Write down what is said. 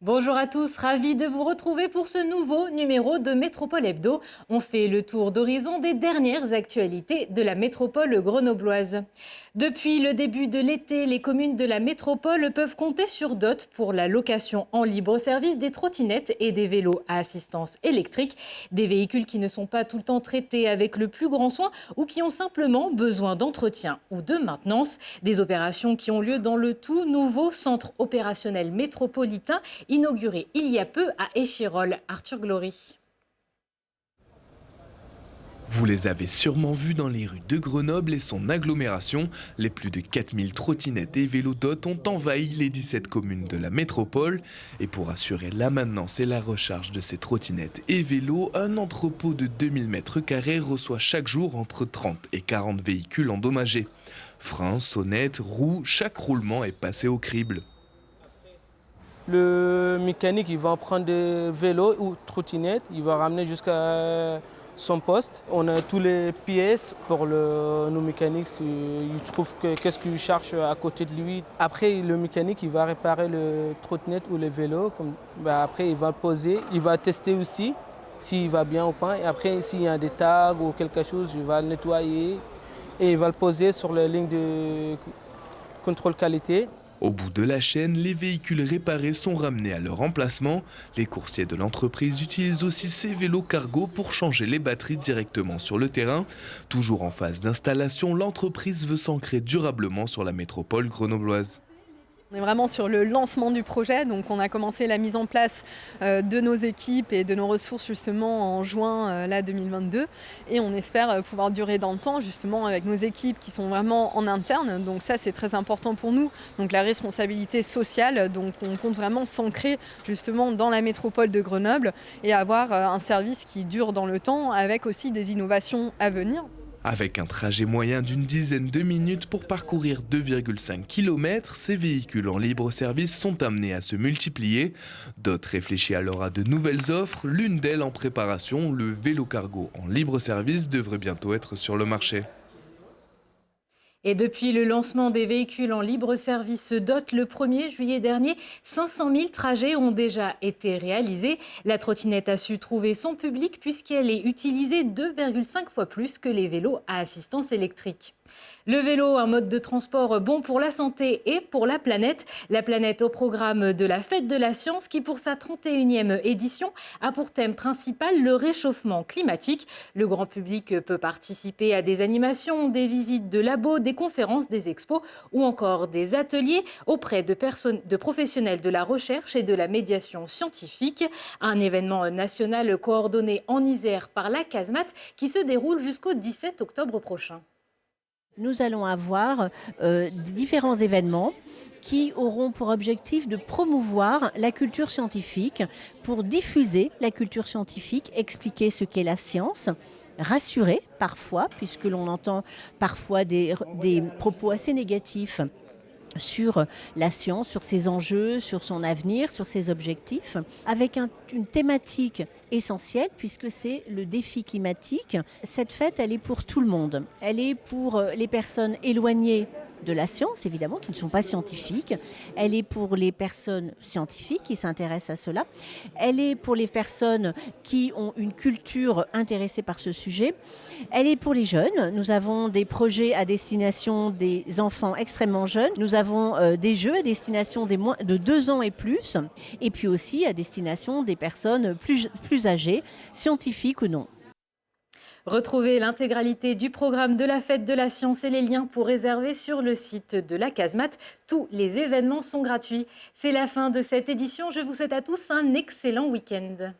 Bonjour à tous, ravi de vous retrouver pour ce nouveau numéro de Métropole Hebdo. On fait le tour d'horizon des dernières actualités de la métropole grenobloise. Depuis le début de l'été, les communes de la métropole peuvent compter sur DOT pour la location en libre service des trottinettes et des vélos à assistance électrique. Des véhicules qui ne sont pas tout le temps traités avec le plus grand soin ou qui ont simplement besoin d'entretien ou de maintenance. Des opérations qui ont lieu dans le tout nouveau centre opérationnel métropolitain inauguré il y a peu à Échirolles. Arthur Glory. Vous les avez sûrement vus dans les rues de Grenoble et son agglomération. Les plus de 4000 trottinettes et vélos DOT ont envahi les 17 communes de la métropole. Et pour assurer la maintenance et la recharge de ces trottinettes et vélos, un entrepôt de 2000 m² reçoit chaque jour entre 30 et 40 véhicules endommagés. Freins, sonnettes, roues, chaque roulement est passé au crible. Le mécanique, il va prendre des vélos ou trottinettes, il va ramener jusqu'à son poste. On a tous les pièces pour nos mécaniques. Il trouve qu'est-ce qu'il cherche à côté de lui. Après, le mécanique, il va réparer le trottinette ou le vélo. Après, il va le poser. Il va tester aussi s'il va bien ou pas. Et après, s'il y a des tags ou quelque chose, il va le nettoyer. Et il va le poser sur la ligne de contrôle qualité. Au bout de la chaîne, les véhicules réparés sont ramenés à leur emplacement. Les coursiers de l'entreprise utilisent aussi ces vélos cargo pour changer les batteries directement sur le terrain. Toujours en phase d'installation, l'entreprise veut s'ancrer durablement sur la métropole grenobloise. On est vraiment sur le lancement du projet, donc on a commencé la mise en place de nos équipes et de nos ressources justement en juin 2022 et on espère pouvoir durer dans le temps justement avec nos équipes qui sont vraiment en interne, donc ça c'est très important pour nous, donc la responsabilité sociale, donc on compte vraiment s'ancrer justement dans la métropole de Grenoble et avoir un service qui dure dans le temps avec aussi des innovations à venir. Avec un trajet moyen d'une dizaine de minutes pour parcourir 2,5 km, ces véhicules en libre service sont amenés à se multiplier. DOT réfléchit alors à de nouvelles offres, l'une d'elles en préparation, le vélo cargo en libre service devrait bientôt être sur le marché. Et depuis le lancement des véhicules en libre service DOT le 1er juillet dernier, 500 000 trajets ont déjà été réalisés. La trottinette a su trouver son public puisqu'elle est utilisée 2,5 fois plus que les vélos à assistance électrique. Le vélo, un mode de transport bon pour la santé et pour la planète. La planète au programme de la Fête de la Science qui, pour sa 31e édition, a pour thème principal le réchauffement climatique. Le grand public peut participer à des animations, des visites de labos, des conférences, des expos ou encore des ateliers auprès de professionnels de la recherche et de la médiation scientifique. Un événement national coordonné en Isère par la CASMAT qui se déroule jusqu'au 17 octobre prochain. Nous allons avoir différents événements qui auront pour objectif de promouvoir la culture scientifique, pour diffuser la culture scientifique, expliquer ce qu'est la science, rassurer parfois, puisque l'on entend parfois des propos assez négatifs sur la science, sur ses enjeux, sur son avenir, sur ses objectifs, avec une thématique essentielle puisque c'est le défi climatique. Cette fête, elle est pour tout le monde. Elle est pour les personnes éloignées de la science, évidemment, qui ne sont pas scientifiques. Elle est pour les personnes scientifiques qui s'intéressent à cela. Elle est pour les personnes qui ont une culture intéressée par ce sujet. Elle est pour les jeunes. Nous avons des projets à destination des enfants extrêmement jeunes. Nous avons des jeux à destination des moins de 2 ans et plus. Et puis aussi à destination des personnes plus âgées, scientifiques ou non. Retrouvez l'intégralité du programme de la Fête de la Science et les liens pour réserver sur le site de la CASMAT. Tous les événements sont gratuits. C'est la fin de cette édition. Je vous souhaite à tous un excellent week-end.